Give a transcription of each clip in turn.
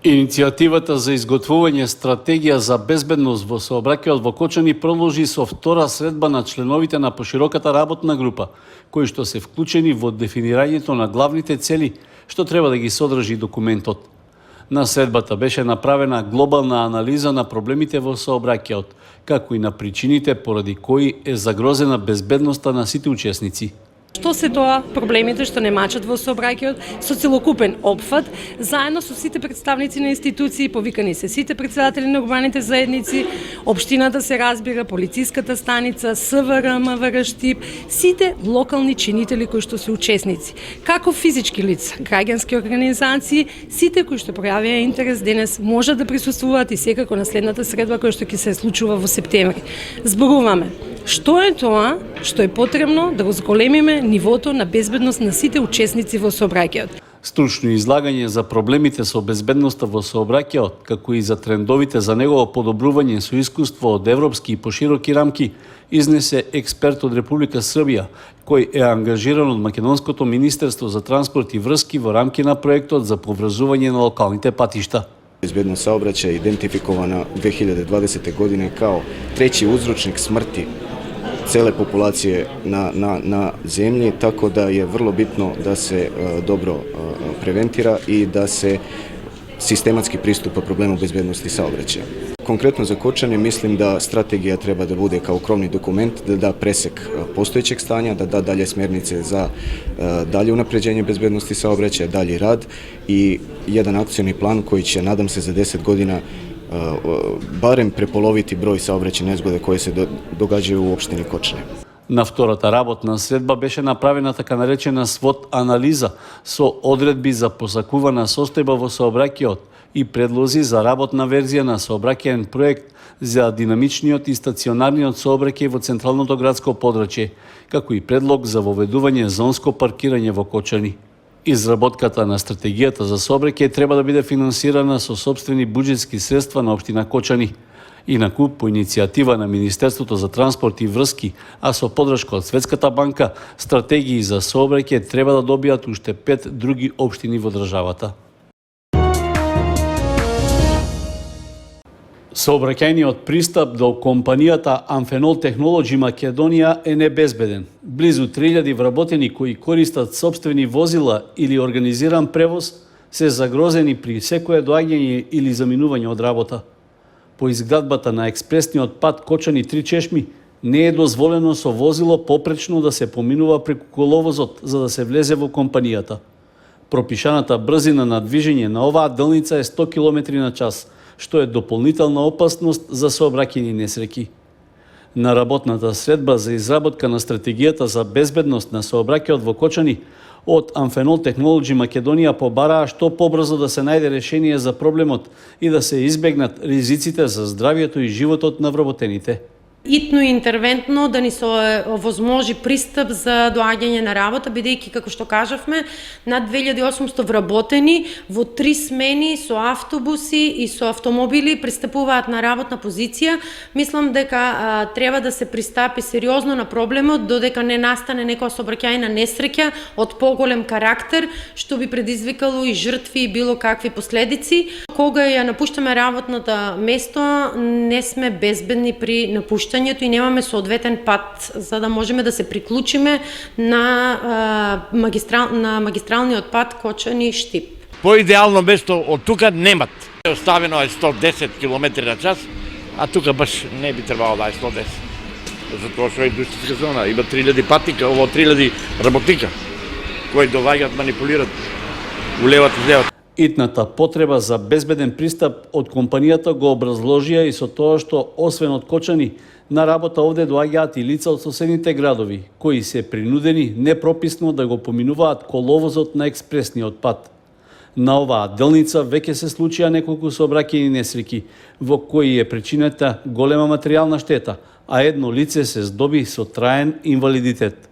Иницијативата за изготвување стратегија за безбедност во сообраќајот во Кочани продолжи со втора средба на членовите на пошироката работна група, кои што се вклучени во дефинирањето на главните цели што треба да ги содржи документот. На средбата беше направена глобална анализа на проблемите во сообраќајот, како и на причините поради кои е загрозена безбедноста на сите учесници. Што се тоа проблемите што не мачат во сообраќајот со целокупен опфат, заедно со сите представници на институции, повикани се сите претседатели на урбаните заедници, општината се разбира, полициската станица, СВР, МВР Штип, сите локални чинители кои што се учесници, како физички лица, граѓански организации, сите кои што пројавија интерес денес можат да присуствуваат и секако на следната средба која што ќе се случува во септември. Зборуваме што е тоа што е потребно да го зголемиме нивото на безбедност на сите учесници во сообраќајот. Стручно излагање за проблемите со безбедноста во сообраќајот, како и за трендовите за негово подобрување со искуство од европски и пошироки рамки, изнесе експерт од Република Србија, кој е ангажиран од Македонското министерство за транспорт и врски во рамки на проектот за поврзување на локалните патишта. Безбедност саобраќаја е идентификована 2020. године као треći uzročnik смрти cele populacije na zemlji, tako da je vrlo bitno da se dobro preventira i da se sistematski pristupa problemu bezbednosti saobraćaja. Konkretno za Kočane mislim da strategija treba da bude kao krovni dokument, da da presek postojećeg stanja, da da dalje smjernice za dalje unapređenje bezbednosti saobraćaja, dalji rad i jedan akcioni plan koji će, nadam se, za 10 godina barem prepoloviti broj saobraćajnih nezgoda koje se događaju u opštini Kočane. На втората работна средба беше направена така наречена свот анализа со одредби за посакувана состојба во сообраќајот и предлози за работна верзија на сообраќајен проект за динамичниот и стационарниот сообраќај во централното градско подрачје, како и предлог за воведување зонско паркирање во Кочани. Изработката на стратегијата за сообраќај треба да биде финансирана со сопствени буџетски средства на општина Кочани. Инаку, по иницијатива на Министерството за транспорт и врски, а со подршка од Светската банка, стратегии за сообраќај треба да добијат уште 5 други општини во државата. Сообраќајниот пристап до компанијата Amphenol Technology Македонија е небезбеден. Близу 3000 вработени кои користат сопствени возила или организиран превоз се загрозени при секое доаѓање или заминување од работа. По изградбата на експресниот пат Кочани 3 чешми не е дозволено со возило попречно да се поминува преку коловозот за да се влезе во компанијата. Пропишаната брзина на движење на оваа делница е 100 км на час, што е дополнителна опасност за сообраќајни несреќи. На работната средба за изработка на стратегијата за безбедност на сообраќајот во Кочани од Amphenol Technology Македонија побараа што побрзо да се најде решение за проблемот и да се избегнат ризиците за здравието и животот на вработените. Итно и интервентно да ни се овозможи пристап за доаѓање на работа, бидејќи, како што кажавме, над 2800 вработени во 3 смени со автобуси и со автомобили пристапуваат на работна позиција. Мислам дека треба да се пристапи сериозно на проблемот додека не настане некоја сообраќајна несреќа од поголем карактер, што би предизвикало и жртви и било какви последици. Кога ја напуштаме работното место, не сме безбедни при напуштањето и немаме соодветен пат за да можеме да се приклучиме на магистралниот пат Кочани-Штип. По-идеално место од тука немат. Оставено е 110 км на час, а тука баш не би требало да е 110. Затоа што е индустријска зона, има 3000 патника, ово 3000 работника кои доаѓаат, манипулираат, улеват и излеват. Итната потреба за безбеден пристап од компанијата го образложија и со тоа што освен од Кочани, на работа овде доаѓаат и лица од соседните градови, кои се принудени непрописно да го поминуваат коловозот на експресниот пат. На оваа делница веќе се случија неколку сообраќајни несреќи, во кои е причинета голема материјална штета, а едно лице се здоби со траен инвалидитет.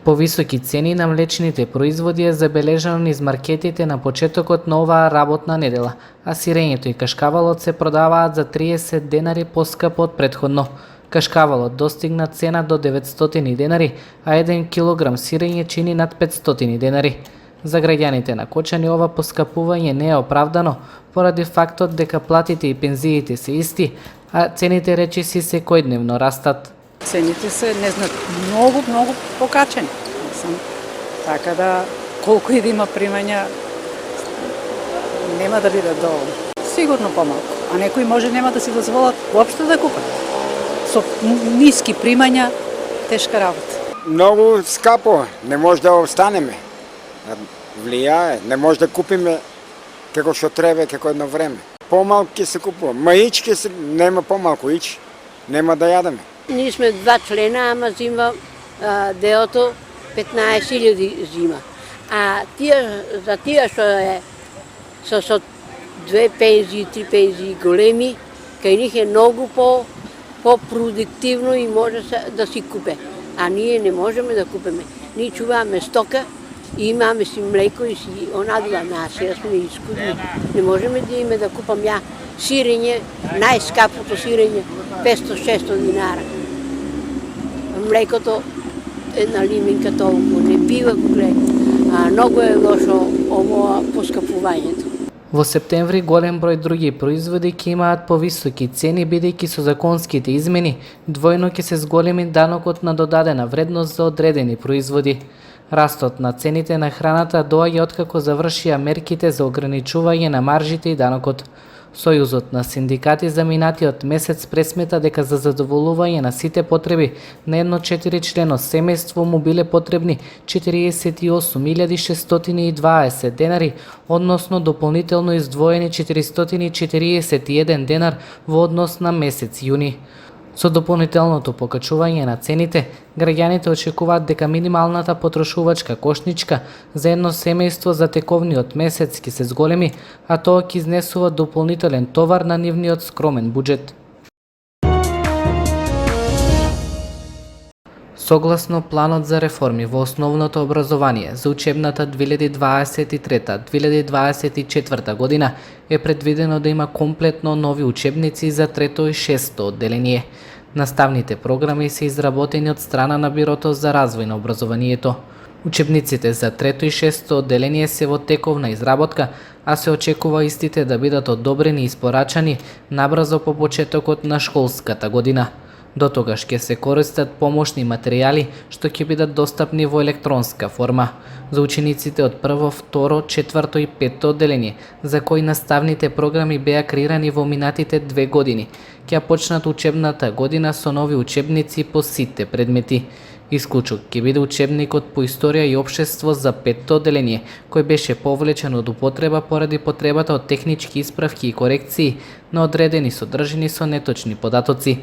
Повисоки цени на млечните производи е забележано низ маркетите на почетокот на оваа работна недела, а сирењето и кашкавалот се продаваат за 30 денари поскапо од претходно. Кашкавалот достигна цена до 900 денари, а 1 килограм сирење чини над 500 денари. За граѓаните на Кочани ова поскапување не е оправдано поради фактот дека платите и пензиите се исти, а цените речиси секојдневно растат. Цените се многу покачени. Така да колку и да има примања нема да биде доволно. Сигурно помалку, а некои може нема да си дозволат воопшто да купат. Со ниски примања тешка работа. Многу скапо, не може да останеме. Влијае, не може да купиме како што треба, како едно време. Помалку ќе се купува, маички се нема помалку ич, нема да јадеме. Ние сме 2 члена, ама зима делото 15.000 зима. А за тие што е со 2 пензии, 3 пензии големи, кај них е многу по-продуктивно и може да си купе. А ние не можеме да купиме. Ние чуваме стока и имаме си млеко и си онадуваме, а сега сме искудни. Не можеме да име да купам ја сирење, најскапото сирење, 500-600 динара. Млекото една лиминка толку не бива го гледа. Многу е лошо ово поскапувањето. Во септември голем број други производи ќе имаат повисоки цени, бидејќи со законските измени двојно ќе се зголеми данокот на додадена вредност за одредени производи. Растот на цените на храната доаѓа откако завршија мерките за ограничување на маржите и данокот. Сојузот на синдикати за минатиот месец пресмета дека за задоволување на сите потреби на едно 4-члено семејство му биле потребни 48.620 денари, односно дополнително издвоени 441 денар во однос на месец јуни. Со дополнителното покачување на цените, граѓаните очекуваат дека минималната потрошувачка кошничка за едно семејство за тековниот месец ќе се зголеми, а тоа ќе изнесува дополнителен товар на нивниот скромен буџет. Согласно планот за реформи во основното образование за учебната 2023-2024 година е предвидено да има комплетно нови учебници за трето и шесто одделение. Наставните програми се изработени од страна на Бирото за развој на образованието. Учебниците за трето и шесто одделение се во тековна изработка, а се очекува истите да бидат одобрени и испорачани набрзо по почетокот на школската година. До тогаш ќе се користат помошни материјали што ќе бидат достапни во електронска форма. За учениците од прво, второ, четврто и петто одделение, за кои наставните програми беа креирани во минатите 2 години, ќе почнат учебната година со нови учебници по сите предмети. Исклучок ќе биде учебникот по историја и општество за петто одделение, кој беше повлечен од употреба поради потребата од технички исправки и корекции на одредени содржини со неточни податоци.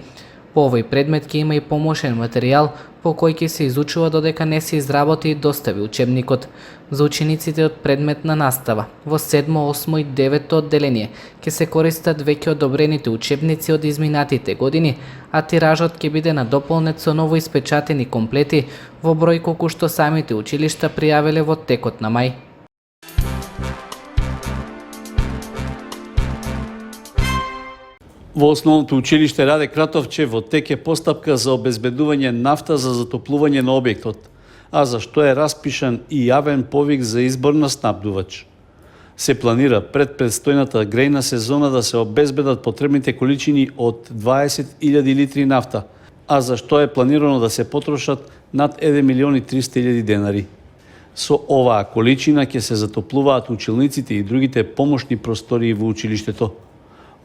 По овој предмет ќе има и помошен материјал по кој ќе се изучува додека не се изработи и достави учебникот. За учениците од предметна настава во 7, 8 и 9 одделение ќе се користат веќе одобрените учебници од изминатите години, а тиражот ќе биде надополнет со ново испечатени комплети во број колку што самите училишта пријавиле во текот на мај. Во основното училиште Раде Кратовче во тек е постапка за обезбедување нафта за затоплување на објектот, а за што е распишан и јавен повик за избор на снабдувач. Се планира пред предстојната грејна сезона да се обезбедат потребните количини од 20.000 литри нафта, а за што е планирано да се потрошат над 1.300.000 денари. Со оваа количина ќе се затоплуваат училниците и другите помошни простории во училиштето.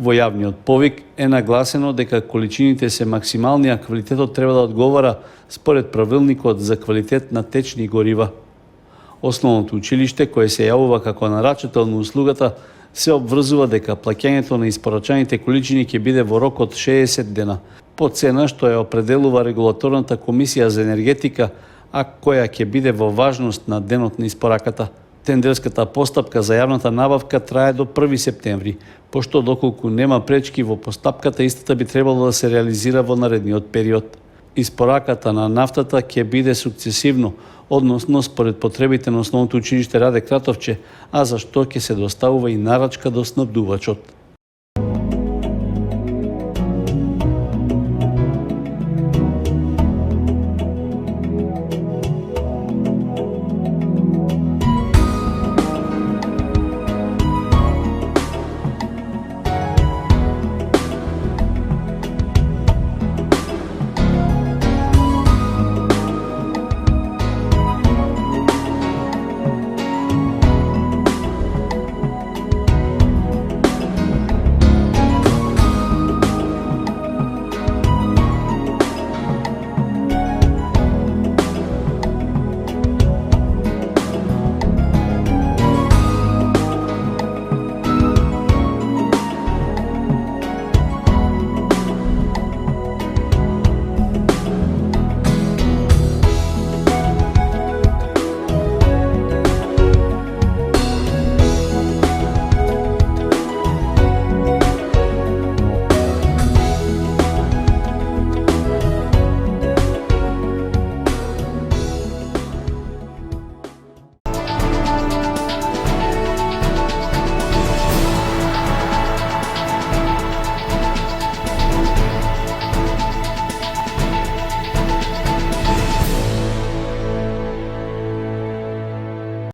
Во јавниот повик е нагласено дека количините се максимални, а квалитетот треба да одговара според правилникот за квалитет на течни горива. Основното училиште, кое се јавува како нарачител на услугата, се обврзува дека плаќањето на испорачаните количини ќе биде во рок од 60 дена, по цена што ја определува регулаторната комисија за енергетика, а која ќе биде во важност на денот на испораката. Тендерската постапка за јавната набавка трае до 1 септември, пошто доколку нема пречки во постапката, истата би требало да се реализира во наредниот период. Испораката на нафтата ќе биде сукцесивно, односно според потребите на основното училиште Раде Кратовче, а за што ќе се доставува и нарачка до снабдувачот.